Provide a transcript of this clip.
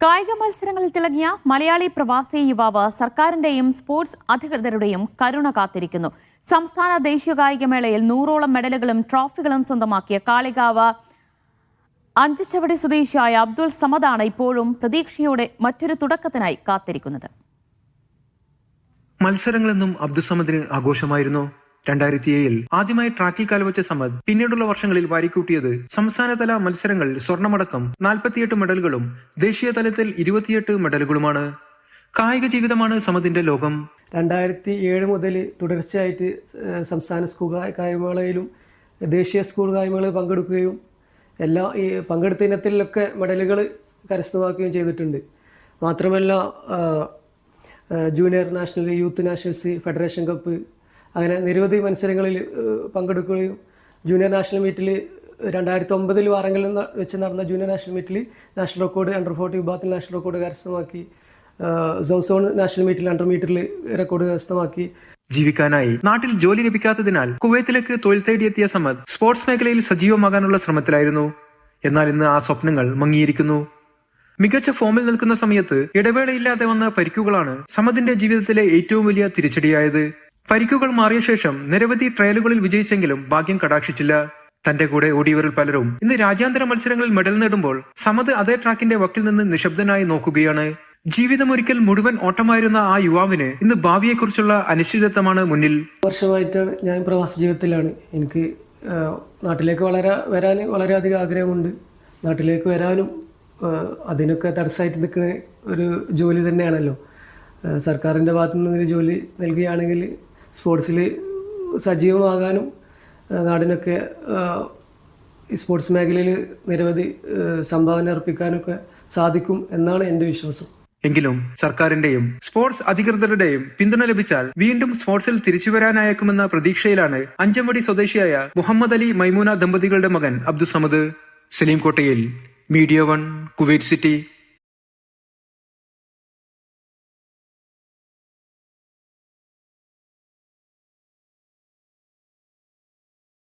കായിക മത്സരങ്ങളിൽ തിളങ്ങിയ മലയാളി പ്രവാസി യുവാവ് സർക്കാരിന്റെയും സ്പോർട്സ് അധികൃതരുടെയും കരുണ കാത്തിരിക്കുന്നു. സംസ്ഥാന ദേശീയ കായികമേളയിൽ 100ഓളം മെഡലുകളും ട്രോഫികളും സ്വന്തമാക്കിയ കാളികാവ് അഞ്ചുചവടി സ്വദേശിയായ അബ്ദുൾ സമദാണ് ഇപ്പോഴും പ്രതീക്ഷയോടെ മറ്റൊരു തുടക്കത്തിനായി കാത്തിരിക്കുന്നത്. മത്സരങ്ങളെന്നും അബ്ദുൾ സമദിന് ആഘോഷമായിരുന്നു. 2007 ആദ്യമായി ട്രാക്കിൽ കാൽവച്ച സമദ് പിന്നീടുള്ള വർഷങ്ങളിൽ വാരിക്കൂട്ടിയത് സംസ്ഥാനതല മത്സരങ്ങളിൽ സ്വർണമടക്കം 48 മെഡലുകളും ദേശീയ തലത്തിൽ 28 മെഡലുകളുമാണ്. കായിക ജീവിതമാണ് സമദിന്റെ ലോകം. 2007 മുതൽ തുടർച്ചയായിട്ട് സംസ്ഥാന സ്കൂൾ കായികമേളയിലും ദേശീയ സ്കൂൾ കായികമേളയിൽ പങ്കെടുക്കുകയും ഈ പങ്കെടുത്ത ഇനത്തിലൊക്കെ മെഡലുകൾ കരസ്ഥമാക്കുകയും ചെയ്തിട്ടുണ്ട്. മാത്രമല്ല junior national, youth Nationals, federation cup അങ്ങനെ നിരവധി മത്സരങ്ങളിൽ പങ്കെടുക്കുകയും ജൂനിയർ നാഷണൽ മീറ്റിൽ 2009 വാറങ്കലിൽ വെച്ച് നടന്ന ജൂനിയർ നാഷണൽ മീറ്റിൽ നാഷണൽ റെക്കോർഡ് അണ്ടർ-40 വിഭാഗത്തിൽ നാഷണൽ റെക്കോർഡ് കരസ്ഥമാക്കി. സോൺ നാഷണൽ മീറ്റിൽ അണ്ടർ മീറ്ററിൽ റെക്കോർഡ് കരസ്ഥമാക്കി. ജീവിക്കാനായി നാട്ടിൽ ജോലി ലഭിക്കാത്തതിനാൽ കുവൈത്തിലേക്ക് തൊഴിൽ തേടിയെത്തിയ സമദ് സ്പോർട്സ് മേഖലയിൽ സജീവമാകാനുള്ള ശ്രമത്തിലായിരുന്നു. എന്നാൽ ഇന്ന് ആ സ്വപ്നങ്ങൾ മങ്ങിയിരിക്കുന്നു. മികച്ച ഫോമിൽ നിൽക്കുന്ന സമയത്ത് ഇടവേളയില്ലാതെ വന്ന പരിക്കുകളാണ് സമദിന്റെ ജീവിതത്തിലെ ഏറ്റവും വലിയ തിരിച്ചടിയായത്. പരിക്കുകൾ മാറിയ ശേഷം നിരവധി ട്രയലുകളിൽ വിജയിച്ചെങ്കിലും ഭാഗ്യം കടാക്ഷിച്ചില്ല. തന്റെ കൂടെ ഓടിയവരിൽ പലരും ഇന്ന് രാജ്യാന്തര മത്സരങ്ങളിൽ മെഡൽ നേടുമ്പോൾ സമദ് അതേ ട്രാക്കിന്റെ വക്കിൽ നിന്ന് നിശബ്ദനായി നോക്കുകയാണ്. ജീവിതം ഒരിക്കൽ മുഴുവൻ ഓട്ടമായിരുന്ന ആ യുവാവിന് ഇന്ന് ഭാവിയെക്കുറിച്ചുള്ള അനിശ്ചിതത്വമാണ് മുന്നിൽ. വർഷമായിട്ടാണ് ഞാൻ പ്രവാസ ജീവിതത്തിലാണ്. എനിക്ക് നാട്ടിലേക്ക് വരാൻ വളരെയധികം ആഗ്രഹമുണ്ട്. നാട്ടിലേക്ക് വരാനും അതിനൊക്കെ തടസ്സമായിട്ട് നിൽക്കുന്ന ഒരു ജോലി തന്നെയാണല്ലോ. സർക്കാരിൻ്റെ ഭാഗത്തു നിന്നൊരു ജോലി നൽകുകയാണെങ്കിൽ സ്പോർട്സിൽ സജീവമാകാനും നാടിനൊക്കെ സ്പോർട്സ് മേഖലയിൽ നിരവധി സംഭാവന അർപ്പിക്കാനൊക്കെ സാധിക്കും എന്നാണ് എൻ്റെ വിശ്വാസം. എങ്കിലും സർക്കാരിന്റെയും സ്പോർട്സ് അധികൃതരുടെയും പിന്തുണ ലഭിച്ചാൽ വീണ്ടും സ്പോർട്സിൽ തിരിച്ചുവരാനായേക്കുമെന്ന പ്രതീക്ഷയിലാണ് അഞ്ചമ്പടി സ്വദേശിയായ മുഹമ്മദ് അലി മൈമൂന ദമ്പതികളുടെ മകൻ അബ്ദുൾ സമദ്. സലീം കോട്ടയിൽ, മീഡിയ 1, കുവൈറ്റ് സിറ്റി.